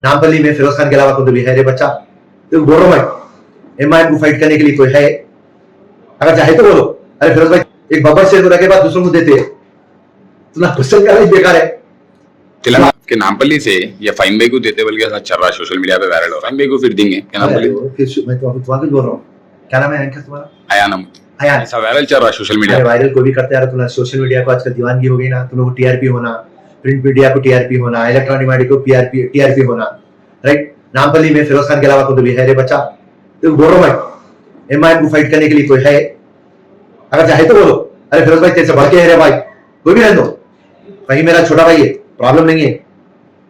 नामपल्ली में फिरोज खान के अलावा कोई भी है रे बच्चा? तुम बोल रहा हूँ एमआईएम को फाइट करने के लिए कोई है? अगर चाहे तो बोलो। अरे फिरोज भाई, एक बब्बर शेर को रखे बाद दूसरों को देते तुम्हारा क्वेश्चन क्या है? बेकार है। तेलंगाना के नामपल्ली से या फाइन भाई को देते बल्कि ऐसा चल रहा है सोशल मीडिया पे वायरल हो। फाइन भाई को फिर देंगे क्या नामपल्ली? फिर मैं तो तुम्हारा कुछ बोल रहा हूँ। क्या नाम है इनका तुम्हारा? आयानम आयान। ऐसा वायरल चल रहा है सोशल मीडिया। वायरल कोई भी करते यार, तुम्हारा सोशल मीडिया को आजकल दीवानगी हो गई ना। तुम लोग को टीआरपी होना, प्रिंट मीडिया को टीआरपी होना, इलेक्ट्रॉनिक मीडिया को टीआरपी होना, राइट? नामपल्ली में फिरोज खान के अलावा कोई भी है रे बच्चा? तुम बोल रहा हूँ एमआईएम को फाइट करने के लिए कोई है? अगर चाहे तो बोलो। अरे फिरोज भाई, तेरे से बढ़ के है रे भाई, कोई भी रहने दो। वही मेरा छोटा भाई है, प्रॉब्लम नहीं है।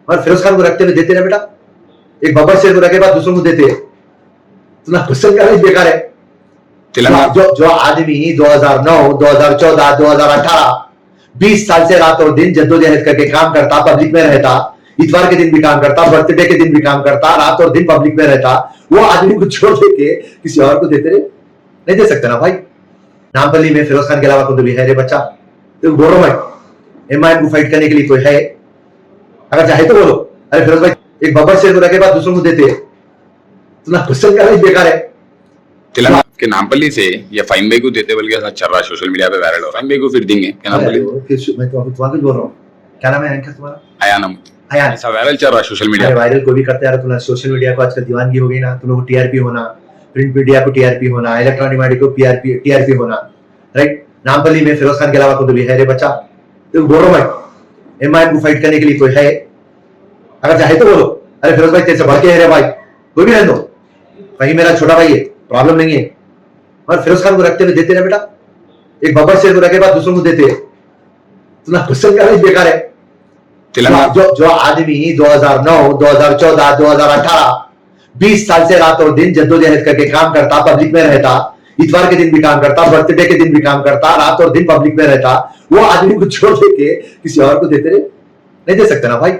और फिरोज खान को रखते हुए देते ना बेटा, एक बब्बर शेर को रखे बाद दूसरों को देते तुम्हारा क्वेश्चन क्या है? बेकार है। जो आदमी 2009, 2014, 2018 20 साल से रात और दिन जद्दोजहद करके काम करता, पब्लिक में रहता, इतवार के दिन भी काम करता, बर्थडे के दिन भी काम करता, रात और दिन पब्लिक में रहता, वो आदमी को छोड़ देके किसी और को देते रहे? नहीं दे सकते ना भाई। नामपल्ली में फिरोज खान के अलावा कोई भी है रे बच्चा? तुम बोल रहा हूँ एमआईएम को फाइट करने के लिए कोई है? अगर चाहे तो बोलो। अरे फिरोज भाई, एक बब्बर शेर को रखे बाद दूसरों को देते तुम्हारा क्वेश्चन क्या है? बेकार है। तेलंगाना के नामपल्ली से या फाइन भाई को देते बल्कि ऐसा चल रहा है सोशल मीडिया पे वायरल हो। फाइन भाई को फिर देंगे क्या नामपल्ली? फिर मैं तो तुम्हारा कुछ बोल रहा हूँ। क्या नाम है इनका तुम्हारा? आयानम आयान। ऐसा वायरल चल रहा है सोशल मीडिया। वायरल कोई भी करते यार, तुम्हारा सोशल मीडिया को आजकल दीवानगी हो गई ना। तुम लोग को टीआरपी होना, प्रिंट मीडिया को टीआरपी होना, इलेक्ट्रॉनिक मीडिया को टीआरपी होना, राइट? नामपल्ली में फिरोज खान के अलावा कोई भी है रे बच्चा? तुम बोल रहा हूँ एमआईएम को फाइट करने के लिए कोई है? अगर चाहे तो बोलो। अरे फिरोज भाई, तेरे से बढ़ के है रे भाई, कोई भी रहने दो। वही मेरा छोटा भाई है, प्रॉब्लम नहीं है। और फिरोज खान को रखते हुए देते ना बेटा, एक बब्बर शेर को रखे बाद दूसरों को देते तुम्हारा क्वेश्चन क्या है? बेकार है। जो आदमी 2009, 2014, 2018 20 साल से रात और दिन जद्दोजहद करके काम करता, पब्लिक में रहता, इतवार के दिन भी काम करता, बर्थडे के दिन भी काम करता, रात और दिन पब्लिक में रहता, वो आदमी को छोड़ देके किसी और को देते रहे? नहीं दे सकते ना भाई।